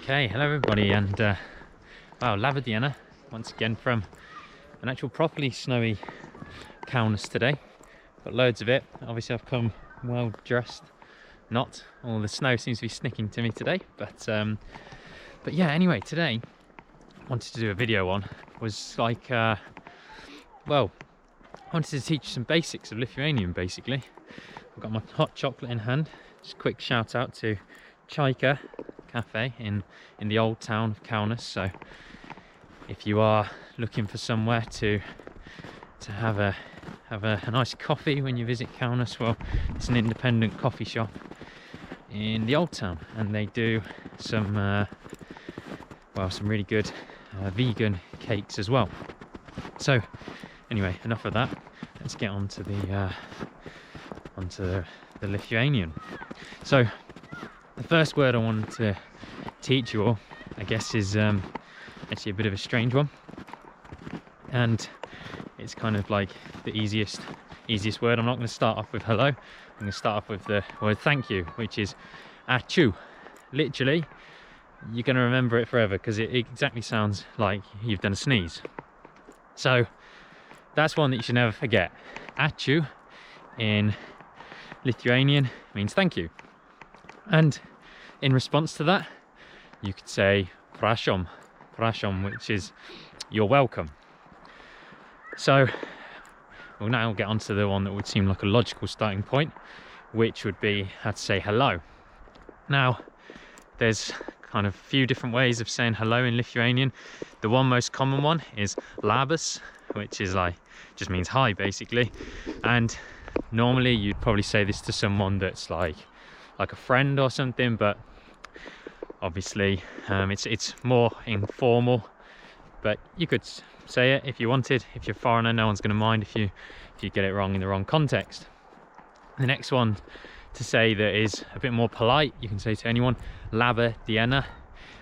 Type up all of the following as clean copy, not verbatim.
Okay, hello everybody, and wow, Laba Diena once again from an actual properly snowy Kaunas today. Got loads of it. Obviously I've come well dressed. Not all the snow seems to be sticking to me today, but yeah, anyway, today I wanted to do a video on was like well, I wanted to teach some basics of Lithuanian basically. I've got my hot chocolate in hand. Just a quick shout out to Chaika cafe in the old town of Kaunas. So if you are looking for somewhere to have a nice coffee when you visit Kaunas, well, it's an independent coffee shop in the old town, and they do some well, some really good vegan cakes as well. So anyway, enough of that. Let's get on to the Lithuanian. So the first word I wanted to teach you all, I guess, is actually a bit of a strange one, and it's kind of like the easiest word. I'm not going to start off with hello. I'm going to start off with the word thank you, which is Ačiū. Literally, you're going to remember it forever because it exactly sounds like you've done a sneeze. So that's one that you should never forget. Ačiū in Lithuanian means thank you. And in response to that, you could say Prašom, which is you're welcome. So we'll now get on to the one that would seem like a logical starting point, which would be how to say hello. Now, there's kind of a few different ways of saying hello in Lithuanian. The one most common one is Labas, which is like, just means hi basically. And normally you'd probably say this to someone that's like a friend or something, but obviously it's more informal, but you could say it if you wanted. If you're a foreigner, no one's going to mind if you get it wrong in the wrong context. The next one to say that is a bit more polite, you can say to anyone, Laba Diena,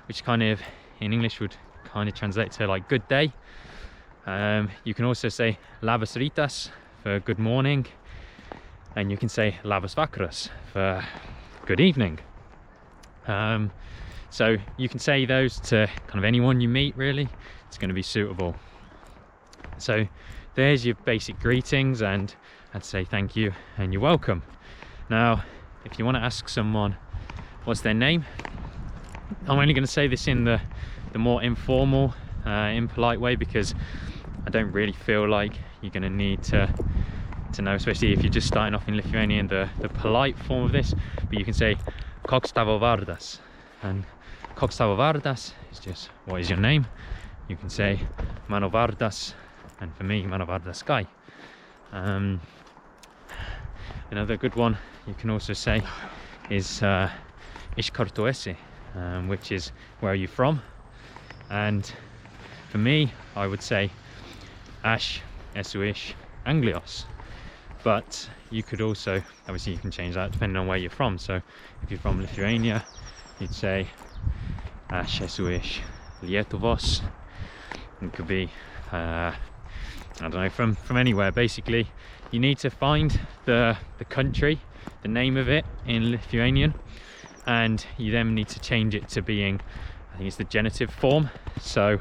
which kind of in English would kind of translate to like good day. You can also say Labas Rytas for good morning, and you can say Labas Vakaras for good evening. So you can say those to kind of anyone you meet, really. It's going to be suitable. So there's your basic greetings, and I'd say thank you and you're welcome. Now, if you want to ask someone what's their name, I'm only going to say this in the more informal, impolite way, because I don't really feel like you're going to need to know, especially if you're just starting off in Lithuanian, the polite form of this. But you can say Koks Tavo Vardas, and Koks Tavo Vardas is just what is your name. You can say Mano Vardas, and for me Mano Vardas Kai. Another good one you can also say is Tu Esi, which is where are you from. And for me, I would say Ačiū, Anglijos. But you could also, obviously you can change that depending on where you're from. So if you're from Lithuania, you'd say Ačiū, Lietuvos. It could be, I don't know, from anywhere. Basically, you need to find the country, the name of it in Lithuanian, and you then need to change it to being, I think it's the genitive form. So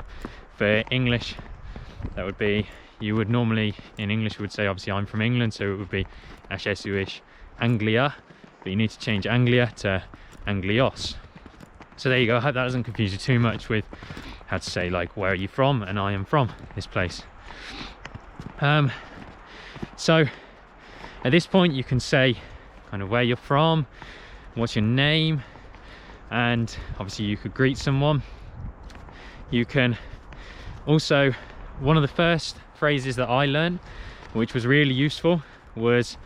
for English, that would be, you would normally, in English, we would say, obviously I'm from England, so it would be Ačiū, Anglia, but you need to change Anglia to Anglijos. So there you go. I hope that doesn't confuse you too much with how to say like where are you from, and I am from this place. So at this point you can say kind of where you're from, what's your name, and obviously you could greet someone. You can also, one of the first phrases that I learned, which was really useful, was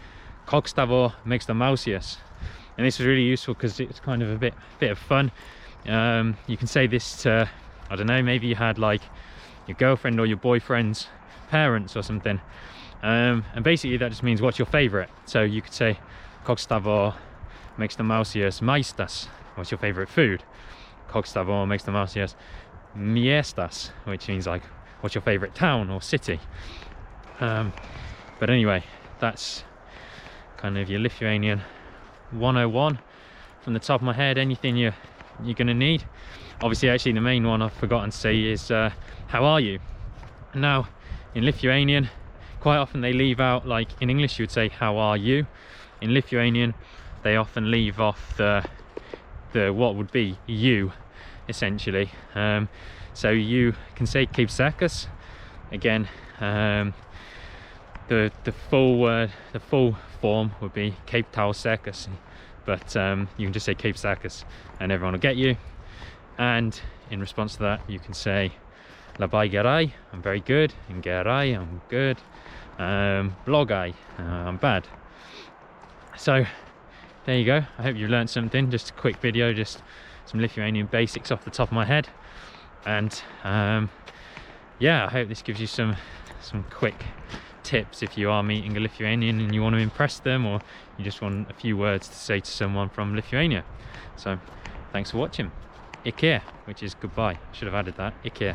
Koks Tavo Sekasi. And this was really useful because it's kind of a bit of fun. You can say this to, I don't know, maybe you had like your girlfriend or your boyfriend's parents or something, and basically that just means what's your favorite. So you could say Koks Tavo Sekasi, what's your favorite food. Koks Tavo Sekasi, which means like what's your favorite town or city. But anyway, that's kind of your Lithuanian 101 from the top of my head. Anything you're going to need. obviously, actually, the main one I've forgotten to say is how are you? Now, in Lithuanian, quite often they leave out, like in English you would say how are you. In Lithuanian, they often leave off the what would be you, essentially. So you can say Kaip Tau Sekasi. Again, the full word, the full form would be Kaip Tau Sekasi, but you can just say Kaip Tau Sekasi and everyone will get you. And in response to that, you can say Labai, gerai, I'm very good, and gerai, I'm good. Blogai, I'm bad. So there you go. I hope you learned something. Just a quick video, just some Lithuanian basics off the top of my head. And yeah, I hope this gives you some quick tips if you are meeting a Lithuanian and you want to impress them, or you just want a few words to say to someone from Lithuania. So thanks for watching. Iki, which is goodbye. Should have added that. Iki.